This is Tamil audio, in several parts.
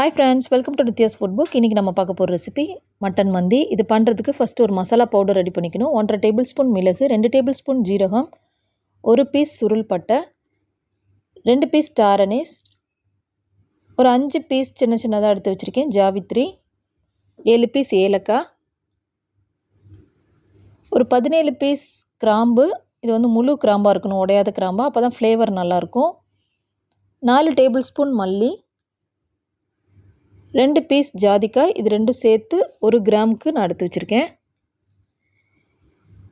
Hi friends, welcome to Nithya's food book. இன்றைக்கி நம்ம பார்க்க போகிற ரெசிபி மட்டன் மந்தி. இது பண்ணுறதுக்கு ஃபஸ்ட்டு ஒரு மசாலா பவுடர் ரெடி பண்ணிக்கணும். 1.5 டேபிள் ஸ்பூன் மிளகு, 2 டேபிள் ஸ்பூன் ஜீரகம், 1 பீஸ் சுருள் பட்டை, 2 பீஸ் ஸ்டார் அனீஸ், ஒரு 5 பீஸ் சின்ன சின்னதாக எடுத்து வச்சுருக்கேன் ஜாவித்ரி, 7 பீஸ் ஏலக்காய், ஒரு 17 பீஸ் கிராம்பு. இது வந்து முழு கிராம்பாக இருக்கணும், உடையாத கிராம்பா, அப்போ தான் ஃப்ளேவர் நல்லாயிருக்கும். 4 டேபிள் ஸ்பூன் மல்லி, 2 பீஸ் ஜாதிக்காய். இது ரெண்டும் சேர்த்து 1 கிராமுக்கு நான் எடுத்து வச்சுருக்கேன்.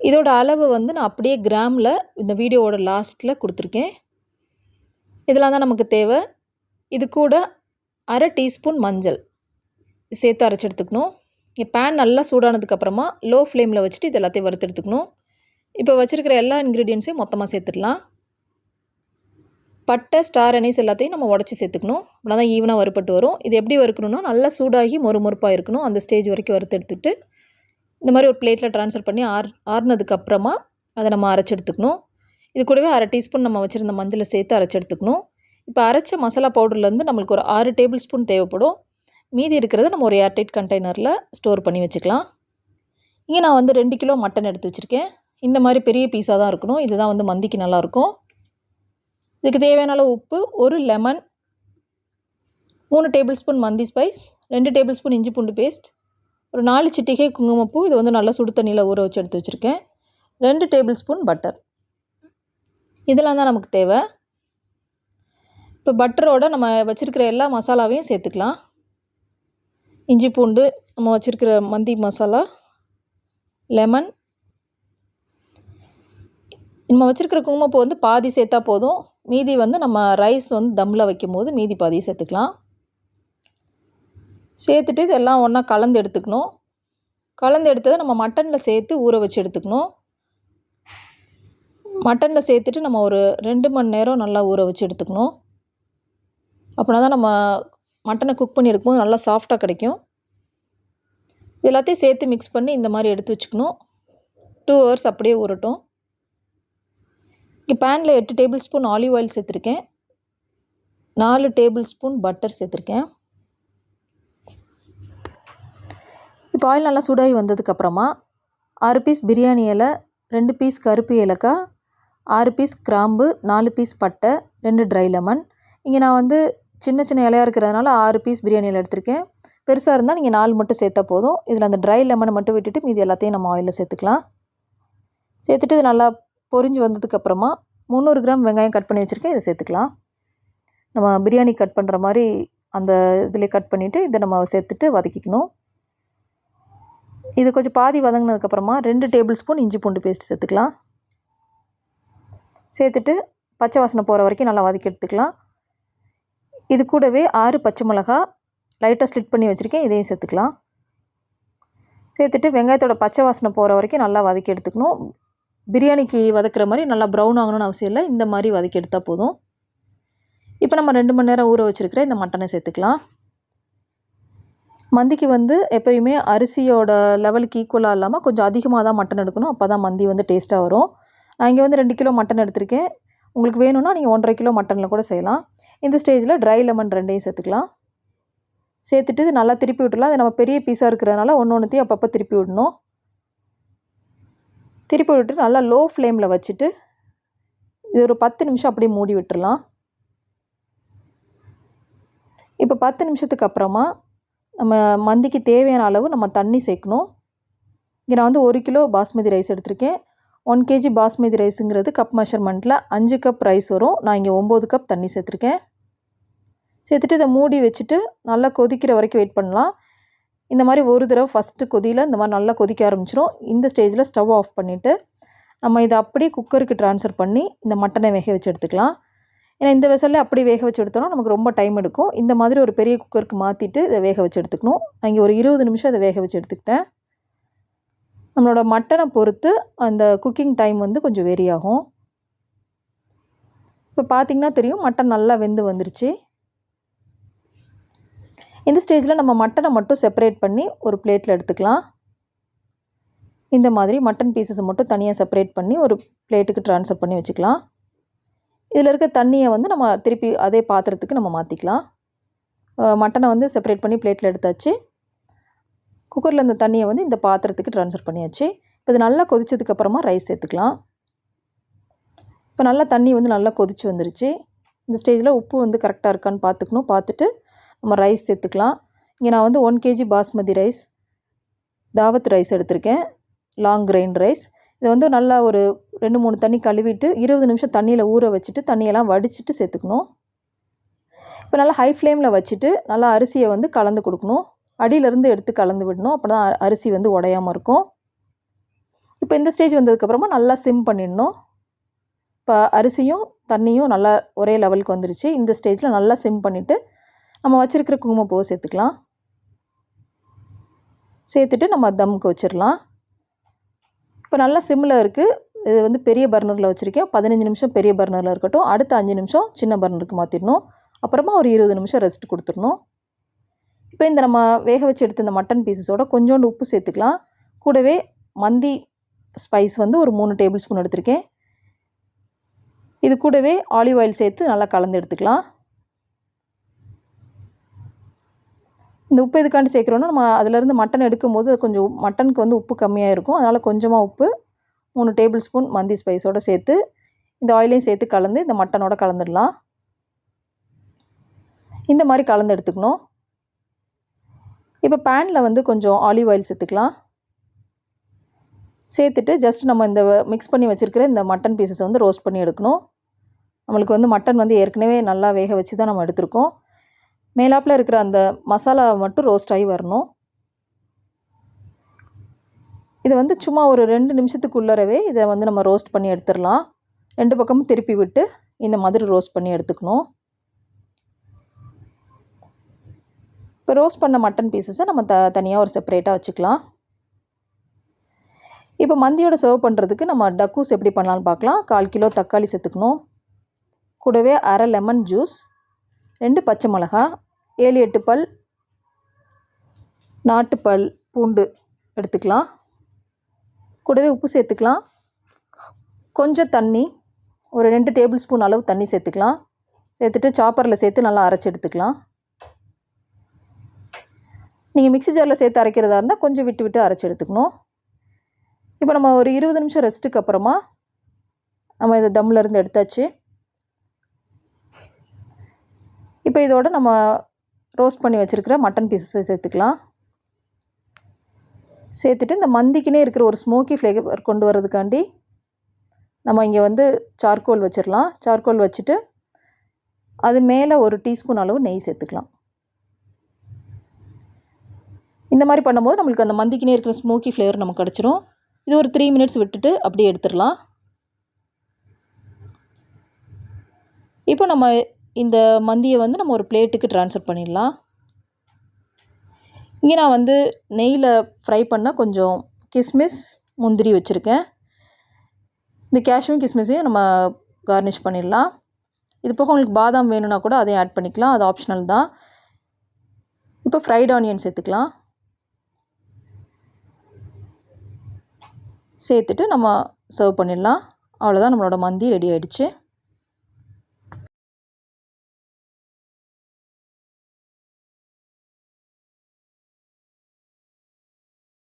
இதோட அளவு வந்து நான் அப்படியே கிராமில் இந்த வீடியோவோட லாஸ்ட்டில் கொடுத்துருக்கேன். இதெல்லாம் தான் நமக்கு தேவை. இது கூட 1/2 டீஸ்பூன் மஞ்சள் சேர்த்து அரைச்சி எடுத்துக்கணும். பேன் நல்லா சூடானதுக்கப்புறமா லோ ஃப்ளேமில் வச்சுட்டு இது எல்லாத்தையும் வறுத்து எடுத்துக்கணும். இப்போ வச்சுருக்கிற எல்லா இன்க்ரீடியன்ஸையும் மொத்தமாக சேர்த்துடலாம். பட்டை, ஸ்டார் அனீஸ் எல்லாத்தையும் நம்ம உடச்சி சேர்த்துக்கணும். அப்படின்னா தான் ஈவனாக வறுப்பட்டு வரும். இது எப்படி வறுக்கணும்னா நல்லா சூடாகி மொறுமொறுப்பாக இருக்கணும். அந்த ஸ்டேஜ் வரைக்கும் வறுத்து எடுத்துகிட்டு இந்த மாதிரி ஒரு பிளேட்டில் ட்ரான்ஸ்ஃபர் பண்ணி ஆறுனதுக்கப்புறமா அதை நம்ம அரைச்சி எடுத்துக்கணும். இது கூடவே 1/2 டீஸ்பூன் நம்ம வச்சுருந்த மஞ்சளை சேர்த்து அரைச்சி எடுத்துக்கணும். இப்போ அரைச்ச மசாலா பவுடர்லேருந்து நம்மளுக்கு ஒரு 6 டேபிள் ஸ்பூன் தேவைப்படும். மீதி இருக்கிறத நம்ம ஒரு ஏர்டைட் கண்டெய்னரில் ஸ்டோர் பண்ணி வச்சுக்கலாம். இங்கே நான் வந்து 2 கிலோ மட்டன் எடுத்து வச்சுருக்கேன். இந்த மாதிரி பெரிய பீஸாக தான் இருக்கணும். இதுதான் வந்து மந்திக்கு நல்லாயிருக்கும். இதுக்கு தேவையான அளவு உப்பு, 1 லெமன், 3 டேபிள் ஸ்பூன் மந்தி ஸ்பைஸ், 2 டேபிள் ஸ்பூன் இஞ்சி பூண்டு பேஸ்ட், ஒரு 4 சிட்டிகை குங்குமப்பூ. இது வந்து நல்லா சுடு தண்ணியில் ஊற வச்சு எடுத்து வச்சுருக்கேன். 2 டேபிள் ஸ்பூன் பட்டர். இதெல்லாம் தான் நமக்கு தேவை. இப்போ பட்டரோடு நம்ம வச்சுருக்கிற எல்லா மசாலாவையும் சேர்த்துக்கலாம். இஞ்சி பூண்டு, நம்ம வச்சுருக்கிற மந்தி மசாலா, லெமன், நம்ம வச்சுருக்கிற குங்குமப்பூ வந்து பாதி சேர்த்தா போதும். மீதி வந்து நம்ம ரைஸ் வந்து தம்மில் வைக்கும் போது மீதி பாதியை சேர்த்துக்கலாம். சேர்த்துட்டு இதெல்லாம் ஒன்றா கலந்து எடுத்துக்கணும். கலந்து எடுத்ததை நம்ம மட்டனில் சேர்த்து ஊற வச்சு எடுத்துக்கணும். மட்டனில் சேர்த்துட்டு நம்ம ஒரு 2 மணி நேரம் நல்லா ஊற வச்சு எடுத்துக்கணும். அப்படின்னா தான் நம்ம மட்டனை குக் பண்ணி எடுக்கும்போது நல்லா சாஃப்டாக கிடைக்கும். எல்லாத்தையும் சேர்த்து மிக்ஸ் பண்ணி இந்த மாதிரி எடுத்து வச்சுக்கணும். 2 ஹவர்ஸ் அப்படியே ஊறட்டும். இங்கே பேனில் 8 டேபிள் ஸ்பூன் ஆலிவ் ஆயில் சேர்த்துருக்கேன். 4 டேபிள் ஸ்பூன் பட்டர் சேர்த்துருக்கேன். இப்போ ஆயில் நல்லா சூடாகி வந்ததுக்கப்புறமா 6 பீஸ் பிரியாணி இலை, 2 பீஸ் கருப்பு ஏலக்காய், 6 பீஸ் கிராம்பு, 4 பீஸ் பட்டை, 2 ட்ரை லெமன். இங்கே நான் வந்து சின்ன சின்ன இலையாக இருக்கிறதுனால 6 பீஸ் பிரியாணி இலை எடுத்திருக்கேன். பெருசாக இருந்தால் நீங்கள் 4 மட்டும் சேர்த்தா போதும். இதில் அந்த ட்ரை லெமனை மட்டும் விட்டுட்டு மீதி எல்லாத்தையும் நம்ம ஆயிலில் சேர்த்துக்கலாம். சேர்த்துட்டு இது நல்லா பொரிஞ்சு வந்ததுக்கப்புறமா 300 கிராம் வெங்காயம் கட் பண்ணி வச்சுருக்கேன். இதை சேர்த்துக்கலாம். நம்ம பிரியாணி கட் பண்ணுற மாதிரி அந்த இதில் கட் பண்ணிவிட்டு இதை நம்ம சேர்த்துட்டு வதக்கிக்கணும். இது கொஞ்சம் பாதி வதங்கினதுக்கப்புறமா 2 டேபிள் ஸ்பூன் இஞ்சி பூண்டு பேஸ்ட் சேர்த்துக்கலாம். சேர்த்துட்டு பச்சை வாசனை போகிற வரைக்கும் நல்லா வதக்கி எடுத்துக்கலாம். இது கூடவே 6 பச்சை மிளகா லைட்டாக ஸ்லிட் பண்ணி வச்சுருக்கேன். இதையும் சேர்த்துக்கலாம். சேர்த்துட்டு வெங்காயத்தோட பச்சை வாசனை போகிற வரைக்கும் நல்லா வதக்கி எடுத்துக்கணும். பிரியாணிக்கு வதக்குற மாதிரி நல்லா ப்ரௌன் ஆகணும்னு அவசியம் இல்லை. இந்த மாதிரி வதக்கி எடுத்தால் போதும். இப்போ நம்ம 2 மணி நேரம் ஊற வச்சுருக்கிற இந்த மட்டனை சேர்த்துக்கலாம். மந்திக்கு வந்து எப்போயுமே அரிசியோட லெவலுக்கு ஈக்குவலாக இல்லாமல் கொஞ்சம் அதிகமாக தான் மட்டன் எடுக்கணும். அப்போ தான் மந்தி வந்து டேஸ்ட்டாக வரும். நான் இங்கே வந்து 2 கிலோ மட்டன் எடுத்திருக்கேன். உங்களுக்கு வேணும்னா நீங்கள் 1.5 கிலோ மட்டனில் கூட செய்யலாம். இந்த ஸ்டேஜில் ட்ரை லெமன் 2ஐயும் சேர்த்துக்கலாம். சேர்த்துட்டு இது நல்லா திருப்பி விட்டுலாம். அது நம்ம பெரிய பீஸாக இருக்கிறதுனால ஒன்றையும் அப்பப்போ திருப்பி விடணும். திருப்பி விட்டுட்டு நல்லா லோ ஃப்ளேமில் வச்சுட்டு இது ஒரு 10 நிமிஷம் அப்படியே மூடி விட்டுடலாம். இப்போ 10 நிமிஷத்துக்கு அப்புறமா நம்ம மந்திக்கு தேவையான அளவு நம்ம தண்ணி சேர்க்கணும். இங்கே நான் வந்து 1 கிலோ பாஸ்மதி ரைஸ் எடுத்திருக்கேன். 1 கேஜி பாஸ்மதி ரைஸுங்கிறது கப் மெஷர்மெண்ட்டில் 5 கப் ரைஸ் வரும். நான் இங்கே 9 கப் தண்ணி சேர்த்துருக்கேன். சேர்த்துட்டு இதை மூடி வச்சுட்டு நல்லா கொதிக்கிற வரைக்கும் வெயிட் பண்ணலாம். இந்த மாதிரி ஒரு தடவை ஃபஸ்ட்டு கொதியில் இந்த மாதிரி நல்லா கொதிக்க ஆரம்பிச்சிடும். இந்த ஸ்டேஜில் ஸ்டவ் ஆஃப் பண்ணிவிட்டு நம்ம இதை அப்படியே குக்கருக்கு ட்ரான்ஸ்ஃபர் பண்ணி இந்த மட்டனை வேக வச்சு எடுத்துக்கலாம். ஏன்னா இந்த வெசலில் அப்படி வேக வச்சு எடுத்தோம்னா நமக்கு ரொம்ப டைம் எடுக்கும். இந்த மாதிரி ஒரு பெரிய குக்கருக்கு மாற்றிட்டு இதை வேக வச்சு எடுத்துக்கணும். நான் இங்கே ஒரு 20 நிமிஷம் இதை வேக வச்சு எடுத்துக்கிட்டேன். நம்மளோட மட்டனை பொறுத்து அந்த குக்கிங் டைம் வந்து கொஞ்சம் வேரி ஆகும். இப்போ பார்த்திங்கன்னா தெரியும், மட்டன் நல்லா வெந்து வந்துருச்சு. இந்த ஸ்டேஜில் நம்ம மட்டனை மட்டும் செப்பரேட் பண்ணி ஒரு பிளேட்டில் எடுத்துக்கலாம். இந்த மாதிரி மட்டன் பீசஸை மட்டும் தனியாக செப்பரேட் பண்ணி ஒரு பிளேட்டுக்கு ட்ரான்ஸ்ஃபர் பண்ணி வச்சுக்கலாம். இதில் இருக்க தண்ணியை வந்து நம்ம திருப்பி அதே பாத்திரத்துக்கு நம்ம மாற்றிக்கலாம். மட்டனை வந்து செப்பரேட் பண்ணி பிளேட்டில் எடுத்தாச்சு. குக்கரில் இந்த தண்ணியை வந்து இந்த பாத்திரத்துக்கு ட்ரான்ஸ்ஃபர் பண்ணியாச்சு. இப்போ இது நல்லா கொதிச்சதுக்கப்புறமா ரைஸ் சேர்த்துக்கலாம். இப்போ நல்லா தண்ணி வந்து நல்லா கொதிச்சு வந்துருச்சு. இந்த ஸ்டேஜில் உப்பு வந்து கரெக்டாக இருக்கான்னு பார்த்துக்கணும். பார்த்துட்டு நம்ம ரைஸ் சேர்த்துக்கலாம். இங்கே நான் வந்து 1 kg பாஸ்மதி ரைஸ், தாவத் ரைஸ் எடுத்திருக்கேன், லாங் கிரெயின் ரைஸ். இதை வந்து நல்லா ஒரு 2-3 தண்ணி கழுவிட்டு 20 நிமிஷம் தண்ணியில் ஊற வச்சுட்டு தண்ணியெல்லாம் வடிச்சிட்டு சேர்த்துக்கணும். இப்போ நல்லா ஹை ஃப்ளேமில் வச்சுட்டு நல்லா அரிசியை வந்து கலந்து கொடுக்கணும். அடியிலேருந்து எடுத்து கலந்து விடணும். அப்போ தான் அரிசி வந்து உடையாமல் இருக்கும். இப்போ இந்த ஸ்டேஜ் வந்ததுக்கப்புறமா நல்லா சிம் பண்ணிடணும். இப்போ அரிசியும் தண்ணியும் நல்லா ஒரே லெவலுக்கு வந்துருச்சு. இந்த ஸ்டேஜில் நல்லா சிம் பண்ணிவிட்டு நம்ம வச்சுருக்கிற குங்குமப்பூவை சேர்த்துக்கலாம். சேர்த்துட்டு நம்ம தம்முக்கு வச்சிடலாம். இப்போ நல்லா சிம்மில் இருக்குது. இது வந்து பெரிய பர்னரில் வச்சுருக்கேன். 15 நிமிஷம் பெரிய பர்னரில் இருக்கட்டும். அடுத்த 5 நிமிஷம் சின்ன பர்னருக்கு மாற்றிடணும். அப்புறமா ஒரு 20 நிமிஷம் ரெஸ்ட் கொடுத்துடணும். இப்போ இந்த நம்ம வேக வச்சு எடுத்த இந்த மட்டன் பீசஸோட கொஞ்சோண்டு உப்பு சேர்த்துக்கலாம். கூடவே மந்தி ஸ்பைஸ் வந்து ஒரு 3 டேபிள் ஸ்பூன் எடுத்திருக்கேன். இது கூடவே ஆலிவ் ஆயில் சேர்த்து நல்லா கலந்து எடுத்துக்கலாம். இந்த உப்பு எதுக்காண்டி சேர்க்குறோன்னா, நம்ம அதிலேருந்து மட்டன் எடுக்கும்போது கொஞ்சம் மட்டனுக்கு வந்து உப்பு கம்மியாக இருக்கும். அதனால் கொஞ்சமாக உப்பு 3 டேபிள் ஸ்பூன் மந்தி ஸ்பைஸோடு சேர்த்து இந்த ஆயிலையும் சேர்த்து கலந்து இந்த மட்டனோட கலந்துடலாம். இந்த மாதிரி கலந்து எடுத்துக்கணும். இப்போ பேனில் வந்து கொஞ்சம் ஆலிவ் ஆயில் சேர்த்துக்கலாம். சேர்த்துட்டு ஜஸ்ட் நம்ம இந்த மிக்ஸ் பண்ணி வச்சுருக்கிற இந்த மட்டன் பீசஸை வந்து ரோஸ்ட் பண்ணி எடுக்கணும். நம்மளுக்கு வந்து மட்டன் வந்து ஏற்கனவே நல்லா வேக வச்சு தான் நம்ம எடுத்திருக்கோம். மேலாப்பில் இருக்கிற அந்த மசாலா மட்டும் ரோஸ்ட் ஆகி வரணும். இதை வந்து சும்மா ஒரு 2 நிமிஷத்துக்குள்ளரவே இதை வந்து நம்ம ரோஸ்ட் பண்ணி எடுத்துடலாம். 2 பக்கமும் திருப்பி விட்டு இந்த மாதிரி ரோஸ்ட் பண்ணி எடுத்துக்கணும். இப்போ ரோஸ்ட் பண்ண மட்டன் பீசஸை நம்ம தனியாக ஒரு செப்பரேட்டாக வச்சுக்கலாம். இப்போ மந்தியோட சர்வ் பண்ணுறதுக்கு நம்ம டக்கூஸ் எப்படி பண்ணலான்னு பார்க்கலாம். 1/4 கிலோ தக்காளி சேர்த்துக்கணும். கூடவே அரை லெமன் ஜூஸ், 2 பச்சை மிளகா, 7-8 பல் நாட்டுப்பல் பூண்டு எடுத்துக்கலாம். கூடவே உப்பு சேர்த்துக்கலாம். கொஞ்சம் தண்ணி, ஒரு 2 டேபிள் ஸ்பூன் அளவு தண்ணி சேர்த்துக்கலாம். சேர்த்துட்டு சாப்பரில் சேர்த்து நல்லா அரைச்சி எடுத்துக்கலாம். நீங்கள் மிக்ஸி ஜாரில் சேர்த்து அரைக்கிறதா இருந்தால் கொஞ்சம் விட்டு விட்டு அரைச்சி எடுத்துக்கணும். இப்போ நம்ம ஒரு 20 நிமிஷம் ரெஸ்ட்டுக்கு அப்புறமா நம்ம இதை தம்லேருந்து எடுத்தாச்சு. இப்போ இதோட நம்ம ரோஸ்ட் பண்ணி வச்சுருக்கிற மட்டன் பீசஸை சேர்த்துக்கலாம். சேர்த்துட்டு இந்த மந்திக்குனே இருக்கிற ஒரு ஸ்மோக்கி ஃப்ளேவர் கொண்டு வரதுக்காண்டி நம்ம இங்கே வந்து சார்கோல் வச்சிடலாம். சார்கோல் வச்சுட்டு அது மேலே ஒரு டீஸ்பூன் அளவு நெய் சேர்த்துக்கலாம். இந்த மாதிரி பண்ணும்போது நம்மளுக்கு அந்த மந்திக்குனே இருக்கிற ஸ்மோக்கி ஃப்ளேவர் நமக்கு கிடச்சிரும். இது ஒரு 3 மினிட்ஸ் விட்டுட்டு அப்படியே எடுத்துடலாம். இப்போ நம்ம இந்த மந்தியை வந்து நம்ம ஒரு பிளேட்டுக்கு ட்ரான்ஸ்ஃபர் பண்ணிடலாம். இங்கே நான் வந்து நெய்யில் ஃப்ரை பண்ண கொஞ்சம் கிஸ்மிஸ், முந்திரி வச்சுருக்கேன். இந்த கேஷ்யூவும் கிஸ்மிஸையும் நம்ம கார்னிஷ் பண்ணிடலாம். இது போக உங்களுக்கு பாதாம் வேணும்னா கூட அதையும் ஆட் பண்ணிக்கலாம். அது ஆப்ஷனல் தான். இப்போ ஃப்ரைட் ஆனியன் சேர்த்துக்கலாம். சேர்த்துட்டு நம்ம சர்வ் பண்ணிடலாம். அவ்வளோதான், நம்மளோட மந்தி ரெடி ஆகிடுச்சு.